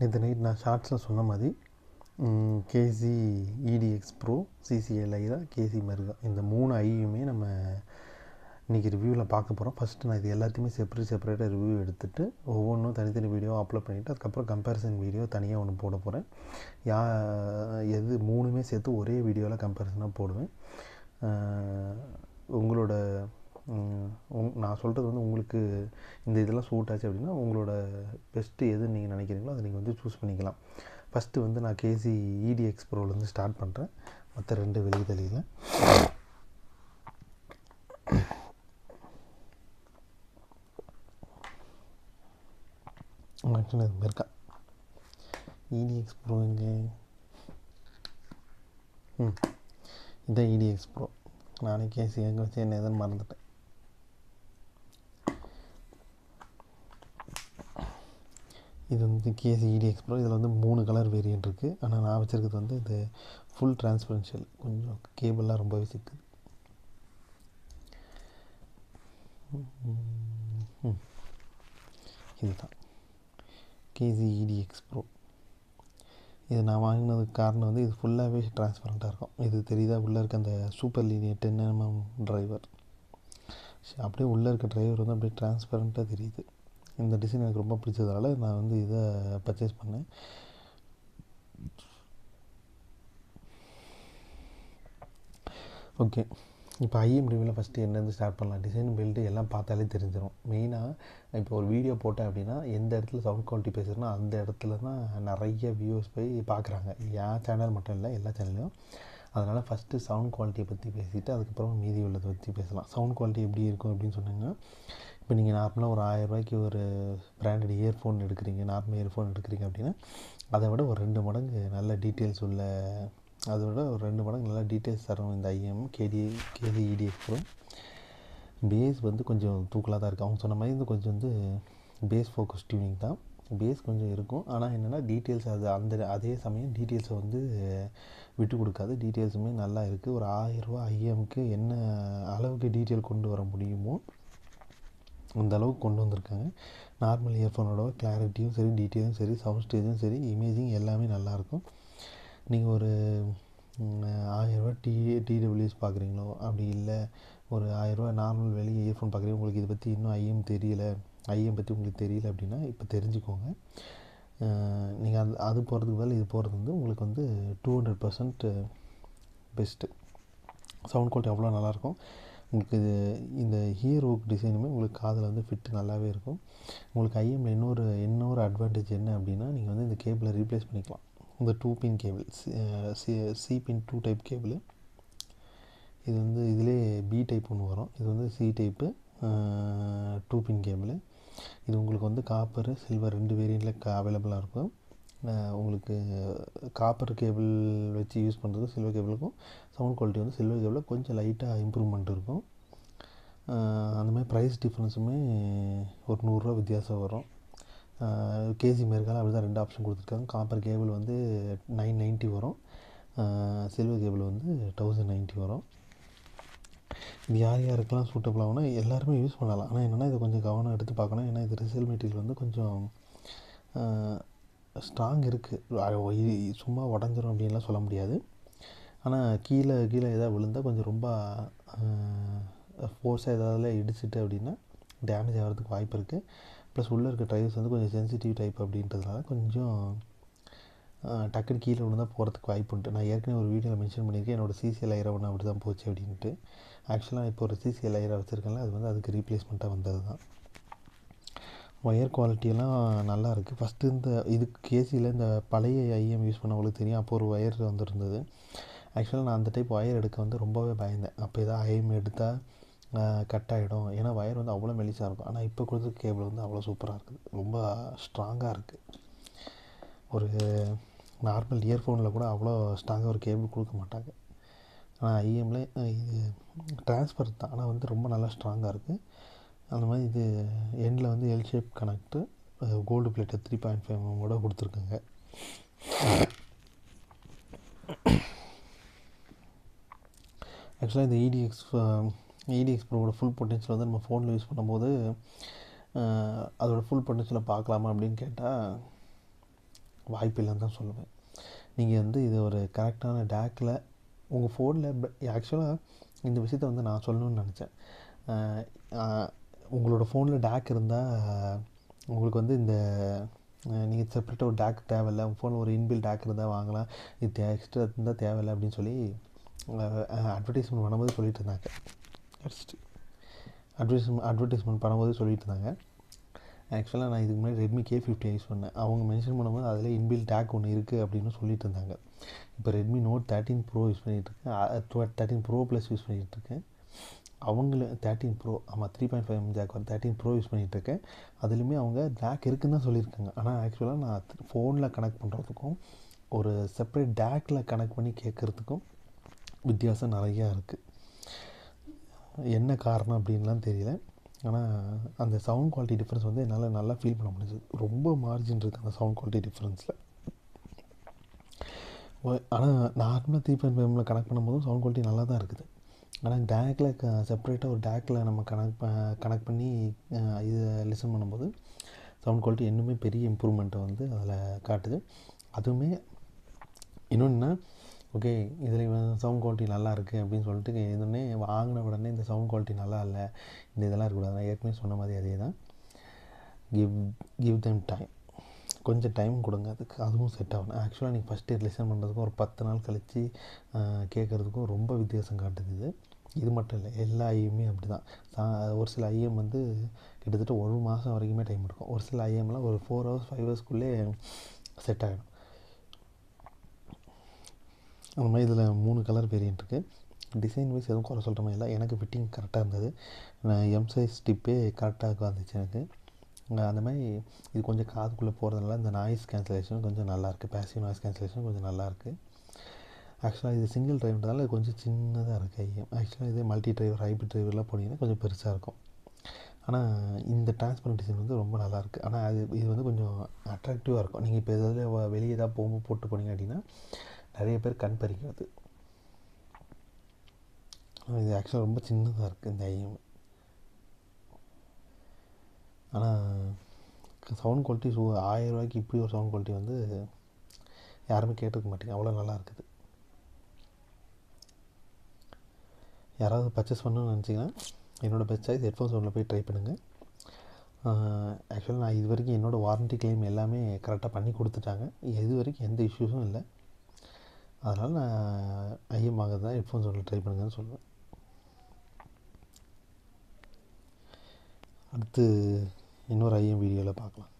நேற்று நைட் நான் ஷார்ட்ஸில் சொன்ன மாதிரி கேசி இடிஎக்ஸ் ப்ரோ, சிசிஎல் லைரா, கேசி மெர்கா இந்த 3 ஐயுமே நம்ம இன்றைக்கி ரிவ்யூவில் பார்க்க போகிறோம். ஃபஸ்ட்டு நான் இது எல்லாத்தையுமே செப்பரேட்டாக ரிவ்யூ எடுத்துகிட்டு ஒவ்வொன்றும் தனித்தனி வீடியோ அப்லோட் பண்ணிவிட்டு அதுக்கப்புறம் கம்பேரிசன் வீடியோ தனியாக ஒன்று போட போகிறேன். எது 3மே சேர்த்து ஒரே வீடியோவில் கம்பேரிசனாக போடுவேன். உங்களோட நான் சொல்கிறது வந்து உங்களுக்கு இந்த இதெல்லாம் சூட் ஆச்சு அப்படின்னா உங்களோட பெஸ்ட்டு எதுன்னு நீங்கள் நினைக்கிறீங்களோ அதை நீங்கள் வந்து சூஸ் பண்ணிக்கலாம். ஃபஸ்ட்டு வந்து நான் கேசி இடிஎக்ஸ் ப்ரோலேருந்து ஸ்டார்ட் பண்ணுறேன். மற்ற 2 வெளியே ஆக்சுவலாக இது இருக்கா இடிஎக்ஸ் ப்ரோ இங்கே இதான் இடிஎக்ஸ் ப்ரோ. நானே கேசி எங்கே வச்சு என்ன எதுன்னு மறந்துட்டேன். இது வந்து கேசி இடிஎக்ஸ் ப்ரோ. இதில் வந்து 3 கலர் வேரியன்ட் இருக்குது. ஆனால் நான் வச்சுருக்கிறது வந்து இது ஃபுல் டிரான்ஸ்பரன்ஷியல். கொஞ்சம் கேபிள்லாம் ரொம்பவே சிக்குது. இதுதான் கேசி இடிஎக்ஸ் ப்ரோ. இது நான் வாங்கினதுக்கு காரணம் வந்து இது ஃபுல்லாகவே டிரான்ஸ்பரண்ட்டாக இருக்கும். இது தெரியுதா? உள்ளே இருக்க அந்த சூப்பர் லீனியர் 10mm டிரைவர், அப்படியே உள்ளே இருக்க டிரைவர் வந்து அப்படியே டிரான்ஸ்பரண்ட்டாக தெரியுது. இந்த டிசைன் எனக்கு ரொம்ப பிடிச்சதால நான் வந்து இதை பர்ச்சேஸ் பண்ணேன். ஓகே, இப்போ ஐஎம் ரிவ்யூவில் ஃபஸ்ட்டு என்னென்னு ஸ்டார்ட் பண்ணலாம். டிசைன் பில்டு எல்லாம் பார்த்தாலே தெரிஞ்சிடும். மெயினாக இப்போ ஒரு வீடியோ போட்டேன் அப்படின்னா எந்த இடத்துல சவுண்ட் குவாலிட்டி பேசுகிறேன்னா அந்த இடத்துல தான் நிறைய வியூஸ் போய் பார்க்குறாங்க. என் சேனல் மட்டும் இல்லை, எல்லா சேனல்லையும். அதனால் ஃபஸ்ட்டு சவுண்ட் குவாலிட்டியை பற்றி பேசிவிட்டு அதுக்கப்புறம் மீதி உள்ளதை பற்றி பேசலாம். சவுண்ட் குவாலிட்டி எப்படி இருக்கும் அப்படின்னு சொன்னிங்கன்னா, இப்போ நீங்கள் நார்மலாக ஒரு 1000 ரூபாய்க்கு ஒரு பிராண்டட் இயர்ஃபோன் எடுக்கிறீங்க, நார்மல் இயர்ஃபோன் எடுக்கிறீங்க அப்படின்னா அதை விட ஒரு 2 மடங்கு நல்ல டீட்டெயில்ஸ் உள்ள, அதை விட ஒரு 2 மடங்கு நல்லா டீட்டெயில்ஸ் தரும் இந்த ஐஎம் கேசி இடிஎக்ஸ் ப்ரோ. பேஸ் வந்து கொஞ்சம் தூக்கலாக தான் இருக்குது. அவங்க சொன்ன மாதிரி வந்து கொஞ்சம் வந்து பேஸ் ஃபோக்கஸ் டியூனிங் தான். பேஸ் கொஞ்சம் இருக்கும், ஆனால் என்னென்னா டீட்டெயில்ஸ் அது அதே சமயம் டீட்டெயில்ஸை வந்து விட்டு கொடுக்காது. டீட்டெயில்ஸுமே நல்லா இருக்குது. ஒரு 1000 ரூபா ஐஎம்க்கு என்ன அளவுக்கு டீட்டெயில் கொண்டு வர முடியுமோ அந்த அளவுக்கு கொண்டு வந்திருக்காங்க. நார்மல் இயர்ஃபோனோட கிளாரிட்டியும் சரி, டீட்டெயிலும் சரி, சவுண்ட் ஸ்டேஜும் சரி, இமேஜிங் எல்லாமே நல்லாயிருக்கும். நீங்கள் ஒரு 1000 ரூபா டிடபிள்யூஎஸ் பார்க்குறீங்களோ, அப்படி இல்லை ஒரு 1000 ரூபா நார்மல் வெளியே இயர்ஃபோன் பார்க்குறீங்க, உங்களுக்கு இதை பற்றி இன்னும் ஐஎம் பற்றி உங்களுக்கு தெரியல அப்படின்னா இப்போ தெரிஞ்சுக்கோங்க. நீங்கள் அது போகிறதுக்கு பதில் இது போகிறது வந்து உங்களுக்கு வந்து 200% பெஸ்ட்டு. சவுண்ட் குவாலிட்டி அவ்வளோ நல்லாயிருக்கும். உங்களுக்கு இந்த ஹியர் ஒர்க் டிசைனுமே உங்களுக்கு காதில் வந்து ஃபிட்டு நல்லாவே இருக்கும். உங்களுக்கு ஐஎம்மில் இன்னொரு அட்வான்டேஜ் என்ன அப்படின்னா, நீங்கள் வந்து இந்த கேபிளை ரீப்ளேஸ் பண்ணிக்கலாம். இந்த 2 பின் கேபிள், சி பின் 2 டைப் கேபிள். இது வந்து இதிலே பி டைப் ஒன்று வரும். இது வந்து சி டைப்பு 2 பின் கேபிள். இது உங்களுக்கு வந்து காப்பர், சில்வர் 2 வேரியண்ட்டில் அவைலபிளாக இருக்கும். உங்களுக்கு காப்பர் கேபிள் வச்சு யூஸ் பண்ணுறது சில்வர் கேபிளுக்கும் சவுண்ட் குவாலிட்டி வந்து சில்வர் கேபிளில் கொஞ்சம் லைட்டாக இம்ப்ரூவ்மெண்ட் இருக்கும். அந்த மாதிரி ப்ரைஸ் டிஃப்ரென்ஸுமே ஒரு 100 ரூபா வித்தியாசம் வரும். கேசி மெர்கால அப்படி தான் 2 ஆப்ஷன் கொடுத்துருக்காங்க. காப்பர் கேபிள் வந்து 990 வரும், சில்வர் கேபிள் வந்து 1090 வரும். இது யாருக்கெல்லாம் சூட்டபிள் ஆகும்னா எல்லாருமே யூஸ் பண்ணலாம். ஆனால் என்னென்னா இது கொஞ்சம் கவனம் எடுத்து பார்க்கணும். ஏன்னா இது ரிசல் மெட்டீரியல் வந்து கொஞ்சம் ஸ்ட்ராங் இருக்குது. சும்மா உடஞ்சிரும் அப்படின்லாம் சொல்ல முடியாது. ஆனால் கீழே எதாவது விழுந்தால் கொஞ்சம் ரொம்ப ஃபோர்ஸாக எதாவது இடிச்சிட்டு அப்படின்னா டேமேஜ் ஆகிறதுக்கு வாய்ப்பு இருக்குது. ப்ளஸ் உள்ளே இருக்க ட்ரைவர்ஸ் வந்து கொஞ்சம் சென்சிட்டிவ் டைப் அப்படின்றதுனால கொஞ்சம் டக்குன்னு கீழே விழுந்தால் போகிறதுக்கு வாய்ப்பு உண்டு. நான் ஏற்கனவே ஒரு வீடியோவில் மென்ஷன் பண்ணியிருக்கேன், என்னோடய சிசிஎல் ஐரா ஒன்று அப்படி தான் போச்சு அப்படின்ட்டு. ஆக்சுவலாக இப்போ ஒரு சிசிஎல் ஐரா வச்சுருக்கேன்ல, அது வந்து அதுக்கு ரீப்ளேஸ்மெண்ட்டாக வந்தது தான். ஒயர் குவாலிட்டியெல்லாம் நல்லா இருக்குது. ஃபஸ்ட்டு இதுக்கு கேசியில் இந்த பழைய ஐஎம் யூஸ் பண்ணவங்களுக்கு தெரியும். அப்போ ஒரு ஒயர் வந்துருந்தது. ஆக்சுவலாக நான் அந்த டைப் ஒயர் எடுக்க வந்து ரொம்பவே பயந்தேன். அப்போ எதாவது ஐஎம் எடுத்தால் கட் ஆகிடும், ஏன்னா ஒயர் வந்து அவ்வளோ மெலிசாக இருக்கும். ஆனால் இப்போ கொடுத்த கேபிள் வந்து அவ்வளோ சூப்பராக இருக்குது, ரொம்ப ஸ்ட்ராங்காக இருக்குது. ஒரு நார்மல் இயர்ஃபோனில் கூட அவ்வளோ ஸ்ட்ராங்காக ஒரு கேபிள் கொடுக்க மாட்டாங்க. ஆனால் ஐஎம்மில் இது ட்ரான்ஸ்ஃபர் தான், ஆனால் வந்து ரொம்ப நல்லா ஸ்ட்ராங்காக இருக்குது. அந்த மாதிரி இது எண்டில் வந்து எல் ஷேப் கனெக்ட்டு, கோல்டு பிளேட்டை 3.5 கூட கொடுத்துருக்குங்க. ஆக்சுவலாக இந்த இடிஎக்ஸ் ப்ரோவோட ஃபுல் பொட்டன்ஷியல் வந்து நம்ம ஃபோனில் யூஸ் பண்ணும்போது அதோடய ஃபுல் பொட்டன்ஷியலை பார்க்கலாமா அப்படின்னு கேட்டால் வாய்ப்பு இல்லைன்னு தான் சொல்லுவேன். நீங்கள் வந்து இது ஒரு கரெக்டான டேக்கில் உங்கள் ஃபோனில் ஆக்சுவலாக இந்த விஷயத்த வந்து நான் சொல்லணும்னு நினச்சேன். உங்களோட ஃபோனில் டேக் இருந்தால் உங்களுக்கு வந்து இந்த நீங்கள் செப்பரேட்டாக ஒரு டேக் தேவையில்லை, உங்கள் ஃபோனில் ஒரு இன்பில் டேக் இருந்தால் வாங்கலாம், இது எக்ஸ்ட்ரா இருந்தால் தேவையில்லை அப்படின்னு சொல்லி அட்வர்டைஸ்மெண்ட் பண்ணும்போது சொல்லிட்டு இருந்தாங்க. அட்வர்டைஸ்மெண்ட் பண்ணும்போது சொல்லிட்டு இருந்தாங்க. ஆக்சுவலாக நான் இதுக்கு முன்னாடி ரெட்மி K50 யூஸ் பண்ணேன். அவங்க மென்ஷன் பண்ணும்போது அதில் இன்பில் டேக் ஒன்று இருக்குது அப்படின்னு சொல்லிட்டு இருந்தாங்க. இப்போ ரெட்மி Note 13 Pro யூஸ் பண்ணிகிட்ருக்கேன், 13 Pro ப்ளஸ் யூஸ் பண்ணிகிட்ருக்கேன். அவங்களும் 13 Pro, ஆமாம் 3.5mm ஜாக் வரும் 13 Pro யூஸ் பண்ணிகிட்ருக்கேன். அதுலேயுமே அவங்க டேக் இருக்குன்னு தான் சொல்லியிருக்காங்க. ஆனால் ஆக்சுவலாக நான் ஃபோனில் கனெக்ட் பண்ணுறதுக்கும் ஒரு செப்பரேட் டேக்கில் கனெக்ட் பண்ணி கேட்குறதுக்கும் வித்தியாசம் நிறையா இருக்குது. என்ன காரணம் அப்படின்லாம் தெரியல. ஆனால் அந்த சவுண்ட் குவாலிட்டி டிஃப்ரென்ஸ் வந்து என்னால் நல்லா ஃபீல் பண்ண முடியுது. ரொம்ப மார்ஜின் இருக்குது அந்த சவுண்ட் குவாலிட்டி டிஃப்ரென்ஸில். ஆனால் நார்மலாக 3.5mm கனெக்ட் பண்ணும்போதும் சவுண்ட் குவாலிட்டி நல்லா தான் இருக்குது. ஆனால் டேக்கில் செப்பரேட்டாக ஒரு டேக்கில் நம்ம கனெக்ட் பண்ணி இது லிசன் பண்ணும்போது சவுண்ட் குவாலிட்டி இன்னுமே பெரிய இம்ப்ரூவ்மெண்ட்டை வந்து அதில் காட்டுது. அதுவுமே இன்னொன்று, ஓகே இதில் சவுண்ட் குவாலிட்டி நல்லா இருக்குது அப்படின்னு சொல்லிட்டு எதுவுமே வாங்கின உடனே இந்த சவுண்ட் குவாலிட்டி நல்லா இல்லை, இந்த இதெல்லாம் இருக்கக்கூடாது. நான் ஏற்கனவே சொன்ன மாதிரி அதே தான். கிவ் தெம் டைம், கொஞ்சம் டைம் கொடுங்க அதுக்கு, அதுவும் செட் ஆகணும். ஆக்சுவலாக நீங்கள் ஃபஸ்ட்டு லிசன் பண்ணுறதுக்கும் ஒரு 10 நாள் கழித்து கேட்குறதுக்கும் ரொம்ப வித்தியாசம் காட்டுது. இது மட்டும் இல்லை, எல்லா ஐஎம்மே அப்படி தான். ஒரு சில ஐஎம் வந்து கிட்டத்தட்ட 1 மாதம் வரைக்குமே டைம் எடுக்கும். ஒரு சில ஐஎம்லாம் ஒரு 4 hours 5 ஹவர்ஸ்க்குள்ளே செட் ஆகிடும். அந்த மாதிரி இதில் 3 கலர் வேரியன்ட் இருக்குது. டிசைன் வைஸ் எதுவும் குறை சொல்கிற மாதிரி இல்லை, எனக்கு ஃபிட்டிங் கரெக்டாக இருந்தது. எம் சைஸ் டிப்பே கரெக்டாக வந்துச்சு எனக்கு. அந்த மாதிரி இது கொஞ்சம் காதுக்குள்ளே போகிறதுனால இந்த நாய்ஸ் கேன்சலேஷன் கொஞ்சம் நல்லாயிருக்கு, பேசிவ் நாய்ஸ் கேன்சலேஷன் கொஞ்சம் நல்லாயிருக்கு. ஆக்சுவலாக இது சிங்கிள் டிரைவ்ன்றதால கொஞ்சம் சின்னதாக இருக்குது ஐஎம். ஆக்சுவலாக இதே மல்டி டிரைவர் ஹைப்ரிட் டிரைவர்லாம் போனீங்கன்னா கொஞ்சம் பெருசாக இருக்கும். ஆனால் இந்த டிரான்ஸ்பரண்ட் டிசைன் வந்து ரொம்ப நல்லாயிருக்கு. ஆனால் இது வந்து கொஞ்சம் அட்ராக்டிவாக இருக்கும். நீங்கள் இப்போ எதாவது வெளியே ஏதாவது போகும்போது போட்டு போனீங்க அப்படின்னா நிறைய பேர் கண் பறிக்கிறது. இது ஆக்சுவலாக ரொம்ப சின்னதாக இருக்குது இந்த ஐஎம். ஆனால் சவுண்ட் குவாலிட்டி 1000 ரூபாய்க்கு இப்படி ஒரு சவுண்ட் குவாலிட்டி வந்து யாருமே கேட்டிருக்க மாட்டேங்க, அவ்வளோ நல்லா இருக்குது. யாராவது பர்ச்சேஸ் பண்ணணும்னு நினச்சிங்கன்னா என்னோடய பெஸ்ட் சாய்ஸ் ஹெட்ஃபோன் சவுண்டில் போய் ட்ரை பண்ணுங்கள். ஆக்சுவலாக நான் இது வரைக்கும் என்னோடய வாரண்ட்டி கிளைம் எல்லாமே கரெக்டாக பண்ணி கொடுத்துட்டாங்க. இது வரைக்கும் எந்த இஷ்யூஸும் இல்லை. அதனால் நான் ஐஎம் வாங்குறது தான் ஹெட்ஃபோன் சவுண்டில் ட்ரை பண்ணுங்கன்னு சொல்லுவேன். அடுத்து இன்னொரு ஐஎம் வீடியோவில் பார்க்கலாம்.